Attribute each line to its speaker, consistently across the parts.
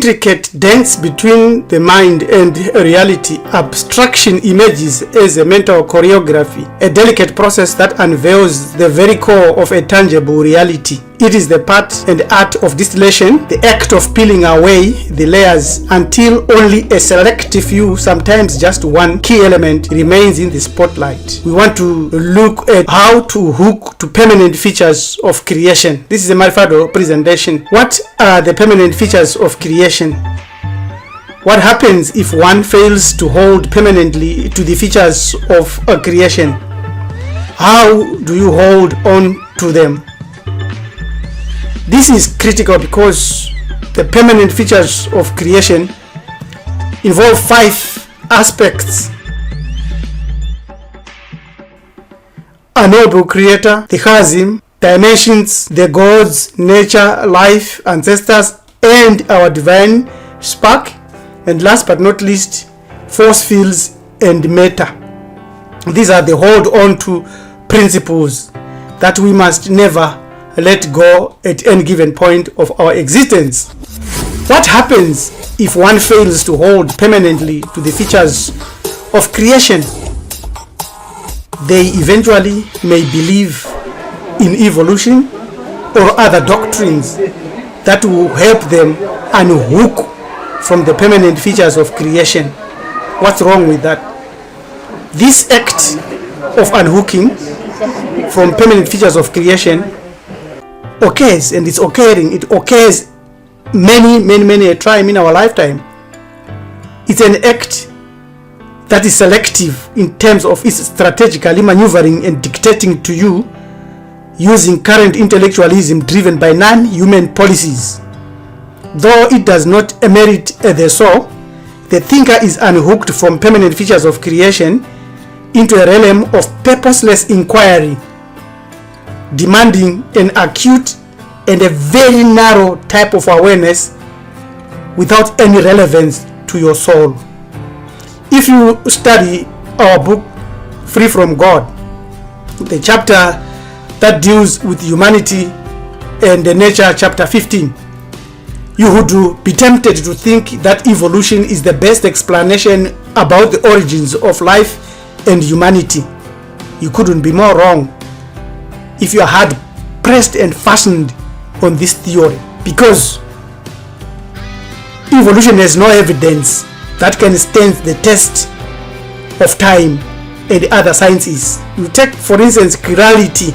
Speaker 1: intricate dance between the mind and reality, abstraction emerges as a mental choreography, a delicate process that unveils the very core of a tangible reality. It is the part and art of distillation, the act of peeling away the layers until only a select few, sometimes just one key element, remains in the spotlight. We want to look at how to hook to permanent features of creation. This is a Fanhoe presentation. What are the permanent features of creation? What happens if one fails to hold permanently to the features of a creation? How do you hold on to them? This is critical because the permanent features of creation involve 5 aspects: Unknowable Creator, the Chasm, dimensions, the gods, nature, life, ancestors, and our divine spark, and last but not least, force fields and matter. These are the hold on to principles that we must never let go at any given point of our existence. What happens if one fails to hold permanently to the features of creation? They eventually may believe in evolution or other doctrines that will help them unhook from the permanent features of creation. What's wrong with that? This act of unhooking from permanent features of creation occurs, and it's occurring. It occurs many a time in our lifetime. It's an act that is selective in terms of its strategically maneuvering and dictating to you using current intellectualism driven by non-human policies. Though it does not emerit the soul, the thinker is unhooked from permanent features of creation into a realm of purposeless inquiry, demanding an acute and a very narrow type of awareness without any relevance to your soul. If you study our book, Free from God, the chapter that deals with humanity and the nature, chapter 15, you would be tempted to think that evolution is the best explanation about the origins of life and humanity. You couldn't be more wrong if you had pressed and fastened on this theory, because evolution has no evidence that can stand the test of time and other sciences. You take, for instance, chirality.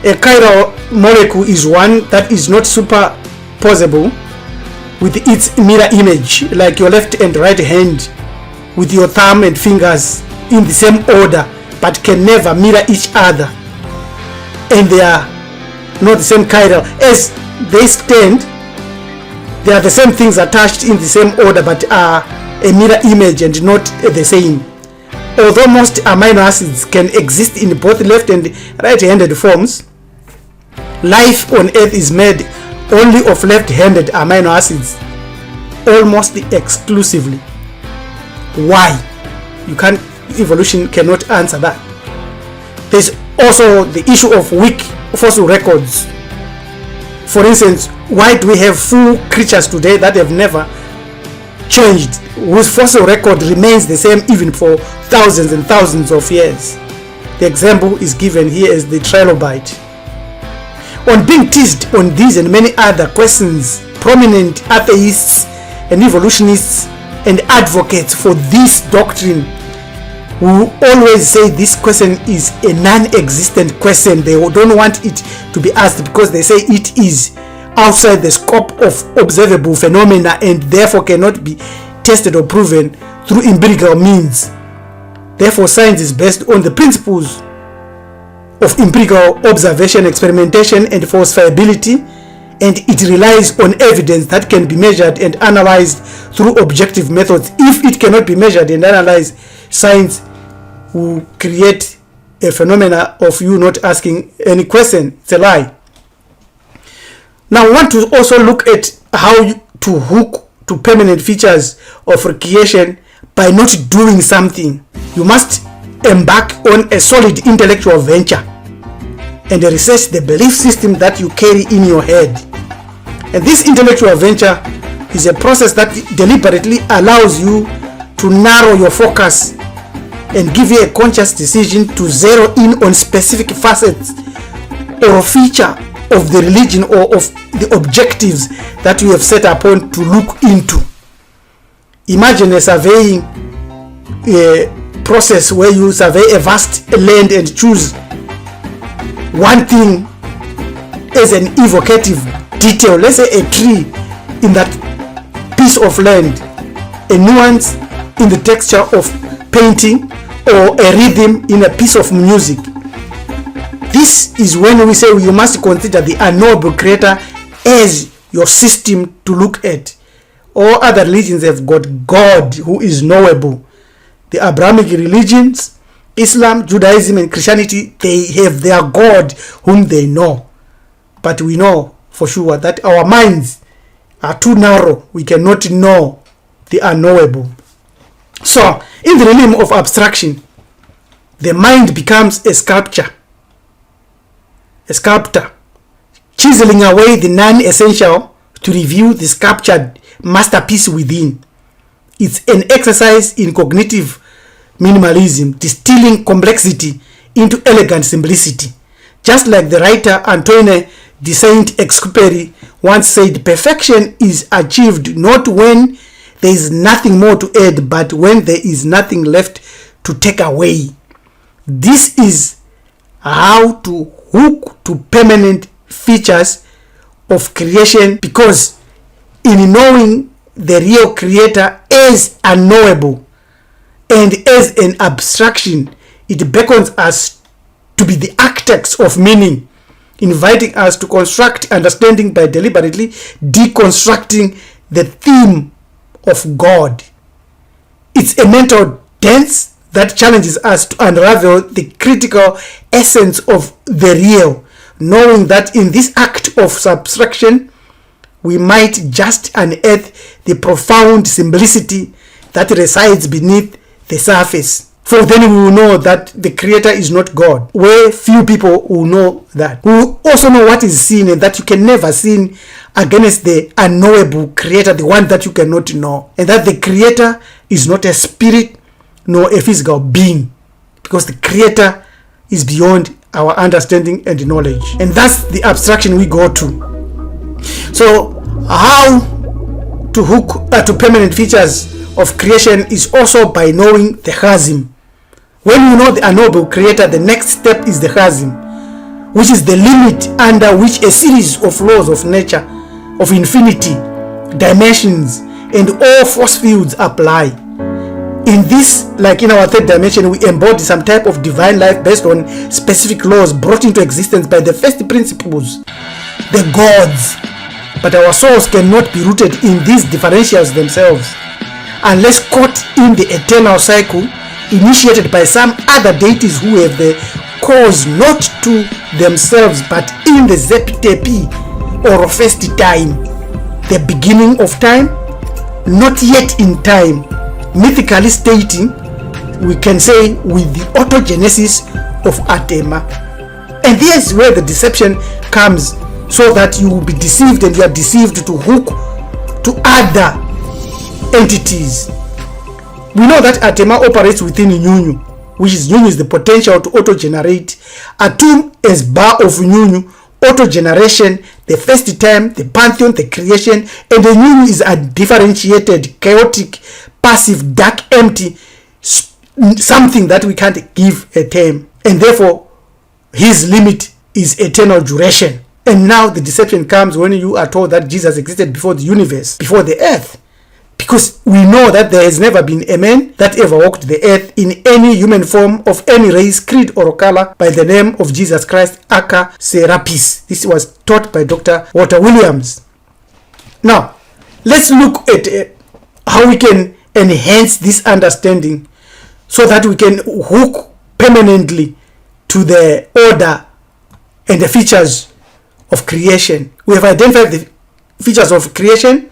Speaker 1: A chiral molecule is one that is not superposable with its mirror image, like your left and right hand with your thumb and fingers in the same order, but can never mirror each other, and they are not the same chiral. As they stand, they are the same things attached in the same order, but are a mirror image and not the same. Although most amino acids can exist in both left and right-handed forms, life on Earth is made only of left-handed amino acids, almost exclusively. Why? Evolution cannot answer that. There's also the issue of weak fossil records. For instance, why do we have full creatures today that have never changed, whose fossil record remains the same even for thousands and thousands of years? The example is given here as the trilobite. On being teased on these and many other questions, prominent atheists and evolutionists and advocates for this doctrine who always say this question is a non-existent question. They don't want it to be asked because they say it is outside the scope of observable phenomena and therefore cannot be tested or proven through empirical means. Therefore, science is based on the principles of empirical observation, experimentation, and falsifiability, and it relies on evidence that can be measured and analyzed through objective methods. If it cannot be measured and analyzed, science will create a phenomena of you not asking any question. It's a lie. Now, I want to also look at how to hook to permanent features of creation by not doing something. You must embark on a solid intellectual venture and research the belief system that you carry in your head. And this intellectual venture is a process that deliberately allows you to narrow your focus and give you a conscious decision to zero in on specific facets or a feature of the religion or of the objectives that you have set upon to look into. Imagine a surveying process where you survey a vast land and choose one thing as an evocative detail, let's say a tree in that piece of land, a nuance in the texture of painting, or a rhythm in a piece of music. This is when we say you must consider the unknowable creator as your system to look at. All other religions have got God who is knowable. The Abrahamic religions, Islam, Judaism, and Christianity, they have their God whom they know. But we know for sure that our minds are too narrow. We cannot know the unknowable. So, in the realm of abstraction, the mind becomes a sculptor, chiseling away the non-essential to reveal the sculptured masterpiece within. It's an exercise in cognitive minimalism, distilling complexity into elegant simplicity. Just like the writer Antoine de Saint-Exupéry once said, perfection is achieved not when there is nothing more to add, but when there is nothing left to take away. This is how to hook to permanent features of creation, because in knowing the real creator as unknowable and as an abstraction, it beckons us to be the architects of meaning, inviting us to construct understanding by deliberately deconstructing the theme of God. It's a mental dance that challenges us to unravel the critical essence of the real, knowing that in this act of subtraction, we might just unearth the profound simplicity that resides beneath the surface. For then we will know that the creator is not God, where few people will know that. We will also know what is seen and that you can never sin against the unknowable creator, the one that you cannot know. And that the creator is not a spirit nor a physical being, because the creator is beyond our understanding and knowledge. And that's the abstraction we go to. So how to hook to permanent features of creation is also by knowing the Chasm. When you know the unknowable creator, the next step is the Chasm, which is the limit under which a series of laws of nature, of infinity, dimensions, and all force fields apply. In this, like in our third dimension, we embody some type of divine life based on specific laws brought into existence by the first principles, the gods. But our souls cannot be rooted in these differentials themselves, unless caught in the eternal cycle initiated by some other deities who have the cause not to themselves but in the Zeptepi, or first time, the beginning of time, not yet in time, mythically stating, we can say, with the autogenesis of Atema. And here's where the deception comes, so that you will be deceived, and you are deceived to hook to other entities. We know that Atema operates within Nyunyu, which is Nyunyu is the potential to auto-generate. Atum is bar of Nyunyu, auto-generation, the first time, the pantheon, the creation, and the Nyunyu is a differentiated, chaotic, passive, dark, empty, something that we can't give a term. And therefore, his limit is eternal duration. And now the deception comes when you are told that Jesus existed before the universe, before the earth. Because we know that there has never been a man that ever walked the earth in any human form of any race, creed, or color by the name of Jesus Christ, aka Serapis. This was taught by Dr. Walter Williams. Now, let's look at how we can enhance this understanding so that we can hook permanently to the order and the features of creation. We have identified the features of creation,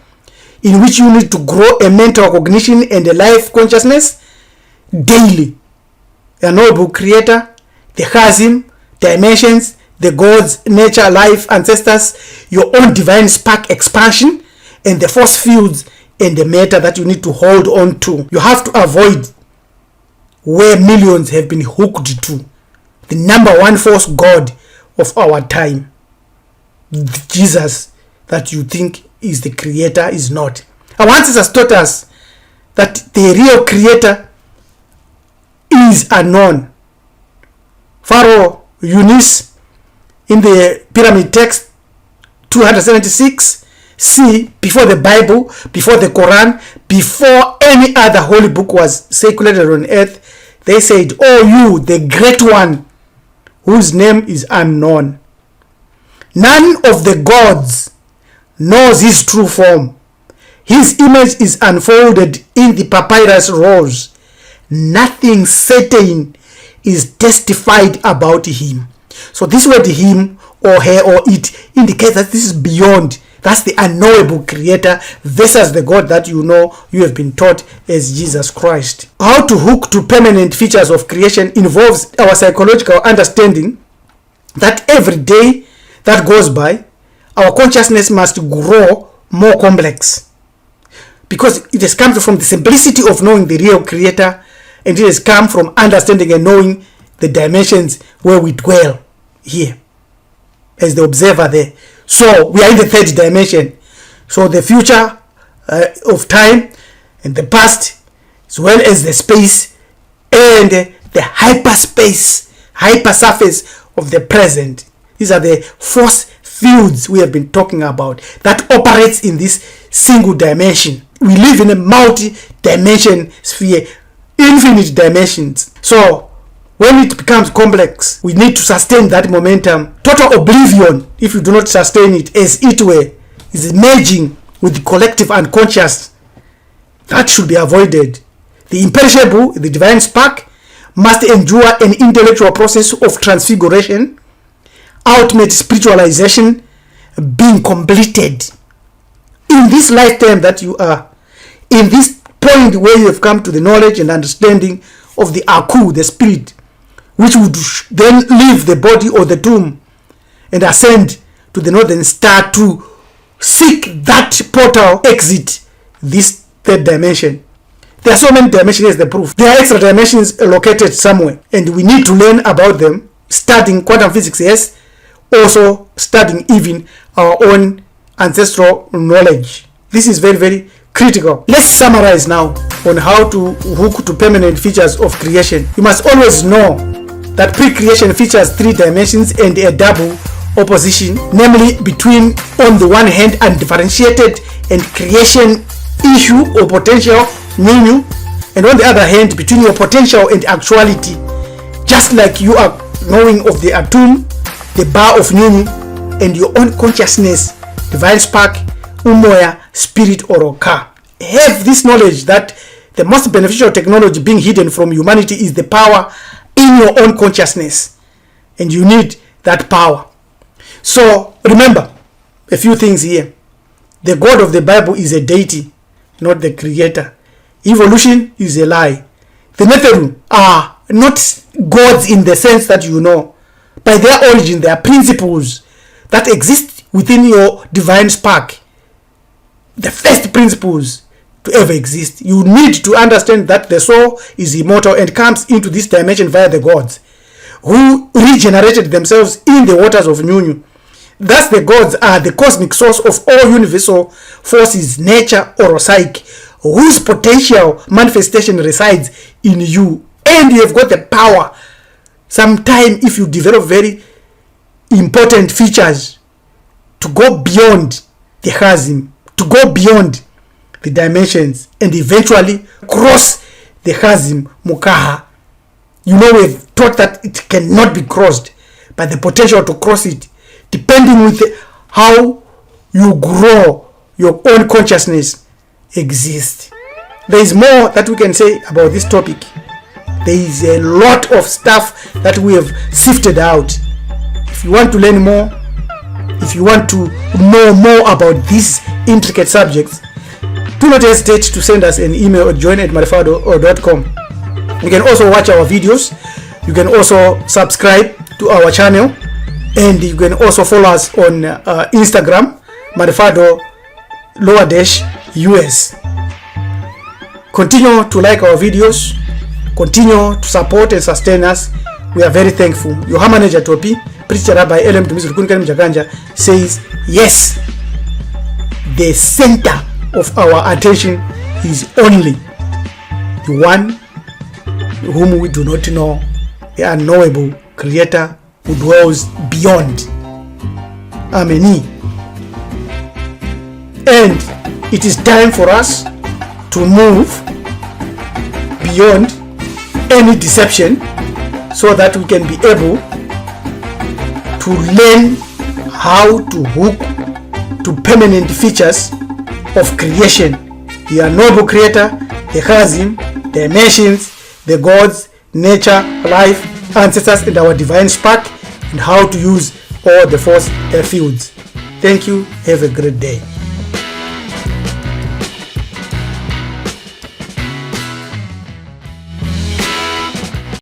Speaker 1: in which you need to grow a mental cognition and a life consciousness daily. A unknowable creator, the Chasm, dimensions, the gods, nature, life, ancestors, your own divine spark expansion, and the force fields and the matter that you need to hold on to. You have to avoid where millions have been hooked to. The number one force god of our time, Jesus, that you think is the creator, is not. Our ancestors taught us that the real creator is unknown. Pharaoh Unis in the pyramid text 276 C, before the Bible, before the Quran, before any other holy book was circulated on earth, they said, "Oh, you, the great one, whose name is unknown. None of the gods knows his true form. His image is unfolded in the papyrus rolls. Nothing certain is testified about him." So this word him or her or it indicates that this is beyond. That's the unknowable creator versus the God that you know, you have been taught as Jesus Christ. How to hook to permanent features of creation involves our psychological understanding that every day that goes by, our consciousness must grow more complex, because it has come from the simplicity of knowing the real creator, and it has come from understanding and knowing the dimensions where we dwell here as the observer there. So we are in the third dimension. So the future of time and the past, as well as the space and the hyperspace, hypersurface of the present. These are the force fields we have been talking about that operates in this single dimension. We live in a multi-dimension sphere, infinite dimensions. So when it becomes complex, we need to sustain that momentum. Total oblivion, if you do not sustain it, as it were, is merging with the collective unconscious. That should be avoided. The imperishable, the divine spark, must endure an intellectual process of transfiguration, ultimate spiritualization being completed. In this lifetime that you are, in this point where you have come to the knowledge and understanding of the Aku, the spirit, which would then leave the body or the tomb and ascend to the northern star to seek that portal exit, this third dimension. There are so many dimensions as the proof. There are extra dimensions located somewhere, and we need to learn about them, studying quantum physics, yes, also studying even our own ancestral knowledge. This is very, very critical. Let's summarize now on how to hook to permanent features of creation. You must always know that pre-creation features three dimensions and a double opposition, namely between, on the one hand, undifferentiated and creation issue or potential, new, and on the other hand, between your potential and actuality. Just like you are knowing of the atom, the bar of new, and your own consciousness, divine spark, umoya, spirit, or oka. Have this knowledge that the most beneficial technology being hidden from humanity is the power in your own consciousness, and you need that power. So remember a few things here. The God of the Bible is a deity, not the creator. Evolution is a lie. The Nephilim are not gods in the sense that you know. By their origin, they are principles that exist within your divine spark. The first principles to ever exist. You need to understand that the soul is immortal and comes into this dimension via the gods who regenerated themselves in the waters of Nyunyu. Thus the gods are the cosmic source of all universal forces, nature or psyche, whose potential manifestation resides in you, and you have got the power. Sometime if you develop very important features to go beyond the chasm, to go beyond the dimensions, and eventually cross the chasm, mukaha. You know, we've taught that it cannot be crossed, but the potential to cross it, depending with how you grow your own consciousness, exists. There is more that we can say about this topic. There is a lot of stuff that we have sifted out. If you want to learn more, if you want to know more about these intricate subjects, do not hesitate to send us an email at join@marifado.com. You can also watch our videos. You can also subscribe to our channel, and you can also follow us on Instagram, Marifado US. Continue to like our videos, continue to support and sustain us. We are very thankful. Your manager Topi, preacher Rabbi LM Mjaganja, says yes, the center of our attention is only the one whom we do not know, the unknowable Creator who dwells beyond. Amen. And it is time for us to move beyond any deception so that we can be able to learn how to hook to permanent features of creation. The unknowable Creator, the Chasm, the dimensions, the gods, nature, life, ancestors, and our divine spark, and how to use all the force fields. Thank you. Have a great day.